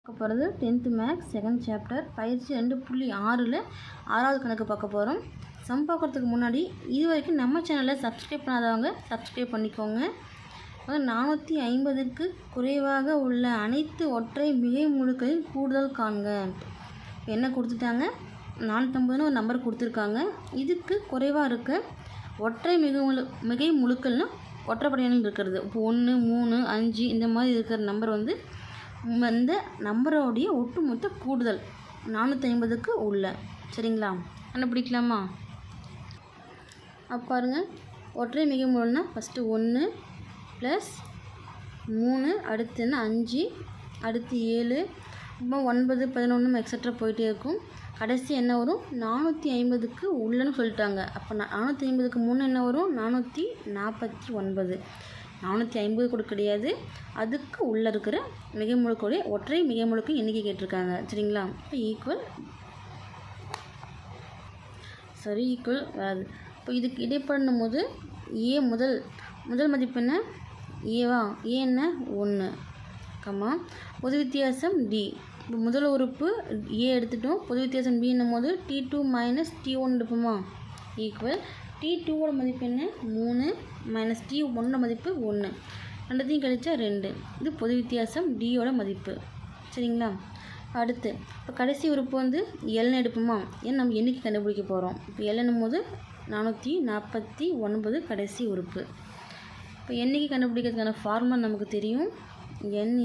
பார்க்க போகிறது 10th maths second chapter பயிற்சி 2.6ல் 6வது கணக்கு பார்க்க போகிறோம். சம் பார்க்குறதுக்கு முன்னாடி இது வரைக்கும் நம்ம சேனலை சப்ஸ்கிரைப் பண்ணாதவங்க சப்ஸ்கிரைப் பண்ணிக்கோங்க. 450க்கு குறைவாக உள்ள அனைத்து ஒற்றை மிகை முழுக்களின் கூடுதல் காண்க. என்ன கொடுத்துட்டாங்க? 450ன்னு ஒரு நம்பர் கொடுத்துருக்காங்க. இதுக்கு குறைவாக இருக்க ஒற்றை மிகை முழுக்கள்னு ஒற்றைப்படையணம் இருக்கிறது. இப்போ 1, 3, 5 இந்த மாதிரி இருக்கிற நம்பர் வந்து இந்த நம்பரோடைய ஒட்டுமொத்த கூடுதல் 450க்கு உள்ள. சரிங்களா? கண்டுபிடிக்கலாமா? அப்போ பாருங்கள், ஒற்றை மிகை முழுன்னா ஃபஸ்ட்டு 1 + 3, அடுத்து என்ன 5, அடுத்து 7, இப்போ 9, 11 எக்ஸட்ரா போயிட்டே இருக்கும். கடைசி என்ன வரும்? 450க்கு உள்ளன்னு சொல்லிட்டாங்க. அப்போ 450க்கு முன்னே என்ன வரும்? 449. 450 கூட கிடையாது, அதுக்கு உள்ளே இருக்கிற மிகை முழுக்களுடைய ஒற்றை மிகை முழுக்கு எண்ணிக்கை கேட்டிருக்காங்க. சரிங்களா? இப்போ ஈக்குவல் வராது. இப்போ இதுக்கு இடைப்படும் போது ஏ முதல் மதிப்பு என்ன? ஏவா? ஏ என்ன? 1, பொது வித்தியாசம் டி. இப்போ முதல் உறுப்பு ஏ எடுத்துட்டோம், பொது வித்தியாசம் பி என்னும் போது T2 - T1 எடுப்போமா? ஈக்குவல் T2வோட மதிப்பு என்ன? 3 - T1 மதிப்பு 1, ரெண்டுத்தையும் கழிச்சா 2. இது பொது வித்தியாசம் டியோட மதிப்பு. சரிங்களா? அடுத்து இப்போ கடைசி உறுப்பு வந்து எல்னு எடுப்போமா? ஏன்னா நம்ம எண்ணிக்கை கண்டுபிடிக்க போகிறோம். இப்போ எல் என்னும் போது 449 கடைசி உறுப்பு. இப்போ எண்ணிக்கை கண்டுபிடிக்கிறதுக்கான ஃபார்முலா நமக்கு தெரியும். n =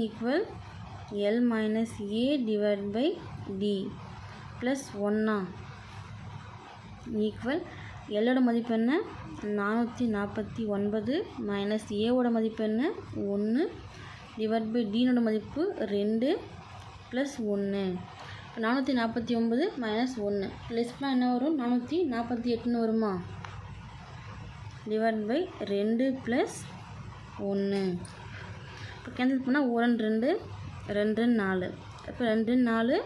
L - A/D + 1 ஈக்குவல் எல்லோட மதிப்பு என்ன? 449 - ஏவோட மதிப்பு என்ன? 1 / டீனோட மதிப்பு 2 + 1. இப்போ 449 - 1 லெஸ்னா என்ன வரும்? 448ன்னு வருமா? /2 + 1. இப்போ கேன்சல் பண்ணால் 1 2 2 4. இப்போ 2 4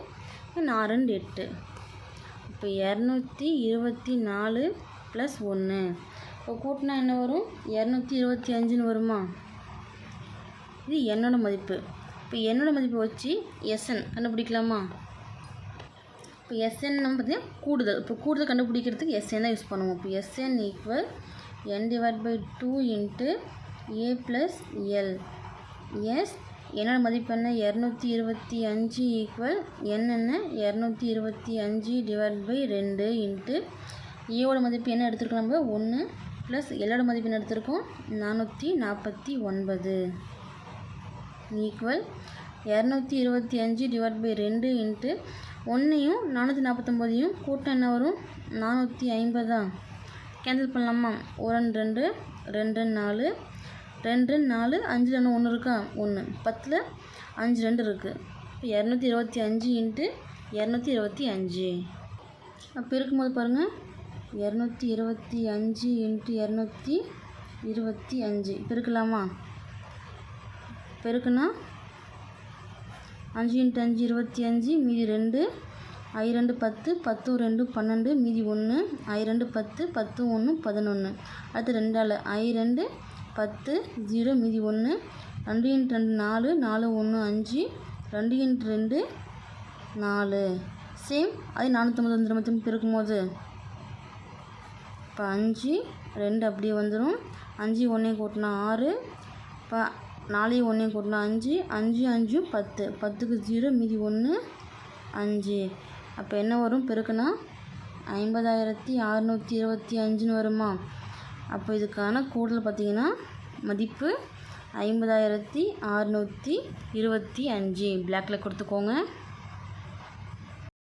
4 8. இப்போ 224 + 1. இப்போ கூட்டினா என்ன வரும்? 225ன்னு வருமா? இது என்னோட மதிப்பு. இப்போ என்னோட மதிப்பை வச்சு எஸ்என் கண்டுபிடிக்கலாமா? இப்போ எஸ்என் நம்ம பார்த்தீங்கன்னா கூடுதல். இப்போ கூடுதல் கண்டுபிடிக்கிறதுக்கு எஸ்என் தான் யூஸ் பண்ணுவோம். இப்போ SN = n/2 × A + L. S என்னோட மதிப்பு என்ன? 225 ஈக்குவல் n என்ன? 225 / 2 ஏவோட மதிப்பு என்ன எடுத்துருக்கோம்? நம்ம 1 + எல்லோட மதிப்பு என்ன எடுத்திருக்கோம்? 449 ஈக்குவல் 225 / 2 1ஐயும் 449ஐயும் கூட்டம் என்ன வரும்? 450. கேன்சல் பண்ணலாமா? 1 2 2 4 2 4 5 1 இருக்கா? 1 10ல் 5 2 இருக்குது. இப்போ 225 × 225. அப்போ இருக்கும்போது பாருங்கள், 225 × 225 பெருக்கலாமா? பெருக்குனா 5 × 5 25, மீதி 2, I2 10, 10 2 12, மீதி 1, I2 10, 10 1 11. அடுத்து 2ஆல் I2 10 0, மீதி 1, 2 × 2 4, 4 1 5, 2 × 2 4. சேம் அதே 450 மட்டும் பெருக்கும்போது இப்போ 5 2 அப்படியே வந்துடும். 5 1 கூட்டினா 6, இப்போ 4 1 கூட்டினா 5, 5 5 10, 10க்கு 0, மீதி 1 5. அப்போ என்ன வரும்? பெருக்குனா 50,625ன்னு வருமா? அப்போ இதுக்கான கூடுதல் பார்த்திங்கன்னா மதிப்பு 50,625. பிளாக்கில் கொடுத்துக்கோங்க.